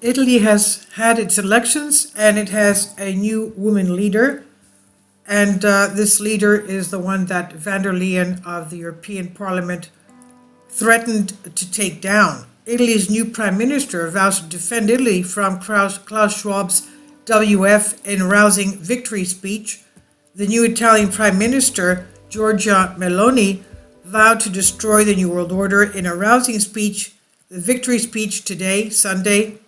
Italy has had its elections and it has a new woman leader. And this leader is the one that van der Leyen of the European Parliament threatened to take down. Italy's new prime minister vows to defend Italy from Klaus Schwab's WEF in Rousing victory speech. The new Italian prime minister, Giorgia Meloni, vowed to destroy the New World Order in a rousing speech, the victory speech today, Sunday,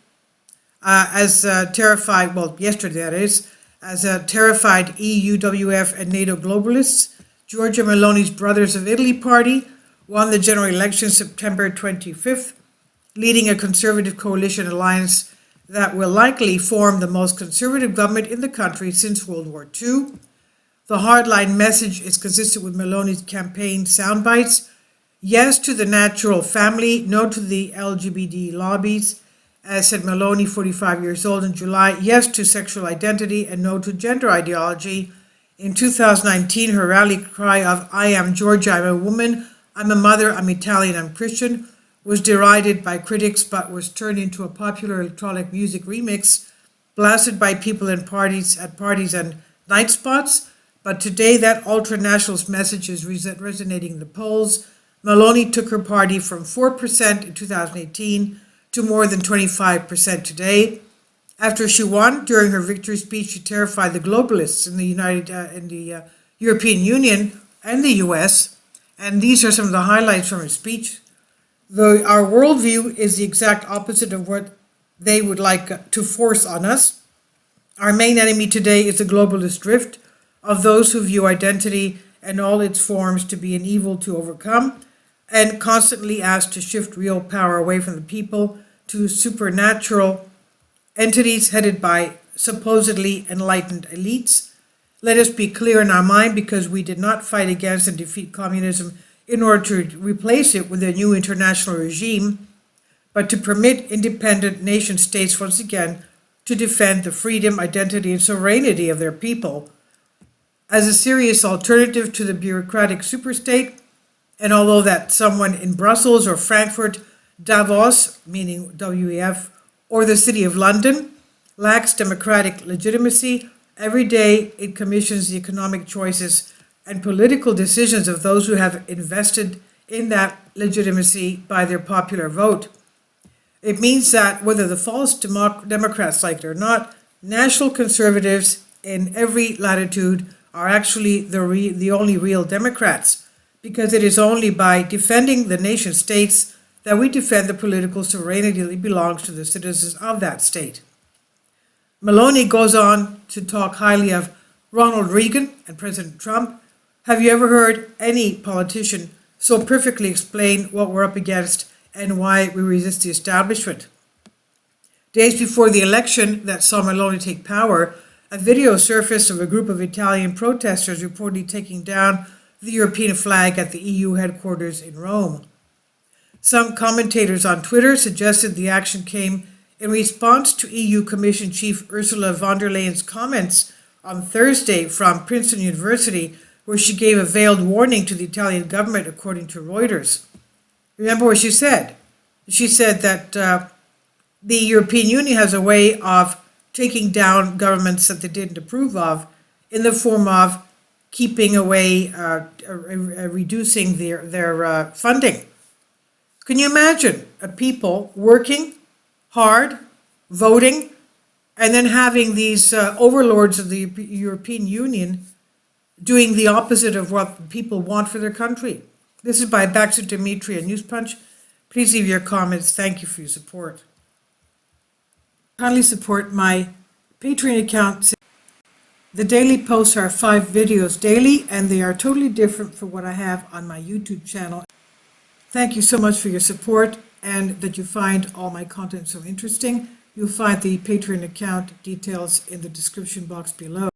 yesterday that is, as terrified EU, WEF, and NATO globalists. Giorgia Meloni's Brothers of Italy party won the general election September 25th, leading a conservative coalition alliance that will likely form the most conservative government in the country since World War II. The hardline message is consistent with Meloni's campaign soundbites. Yes to the natural family, no to the LGBT lobbies, as said Meloni, 45 years old, in July. Yes to sexual identity and no to gender ideology. In 2019, her rally cry of "I am Georgia, I'm a woman, I'm a mother, I'm Italian, I'm Christian" was derided by critics but was turned into a popular electronic music remix, blasted by people at parties and night spots. But today that ultra-nationalist message is resonating in the polls. Meloni took her party from 4% in 2018 to more than 25% today. After she won, during her victory speech, she terrified the globalists in the European Union and the US. And these are some of the highlights from her speech. Our worldview is the exact opposite of what they would like to force on us. Our main enemy today is the globalist drift of those who view identity and all its forms to be an evil to overcome, and constantly ask to shift real power away from the people to supernatural entities headed by supposedly enlightened elites. Let us be clear in our mind, because we did not fight against and defeat communism in order to replace it with a new international regime, but to permit independent nation states once again to defend the freedom, identity, and sovereignty of their people as a serious alternative to the bureaucratic superstate. And although that someone in Brussels or Frankfurt, Davos, meaning WEF, or the City of London lacks democratic legitimacy, every day it commissions the economic choices and political decisions of those who have invested in that legitimacy by their popular vote. It means that whether the false Democrats like it or not, national conservatives in every latitude are actually the only real Democrats, because it is only by defending the nation states that we defend the political sovereignty that belongs to the citizens of that state. Meloni goes on to talk highly of Ronald Reagan and President Trump. Have you ever heard any politician so perfectly explain what we're up against and why we resist the establishment? Days before the election that saw Meloni take power, a video surfaced of a group of Italian protesters reportedly taking down the European flag at the EU headquarters in Rome. Some commentators on Twitter suggested the action came in response to EU Commission Chief Ursula von der Leyen's comments on Thursday from Princeton University, where she gave a veiled warning to the Italian government, according to Reuters. Remember what she said? She said that the European Union has a way of taking down governments that they didn't approve of in the form of keeping away, reducing their funding. Can you imagine a people working hard, voting, and then having these overlords of the European Union doing the opposite of what people want for their country? This is by Baxter Dimitri and News Punch. Please leave your comments. Thank you for your support. Kindly support my Patreon account. The daily posts are 5 videos daily, and they are totally different from what I have on my YouTube channel. Thank you so much for your support and that you find all my content so interesting. You'll find the Patreon account details in the description box below.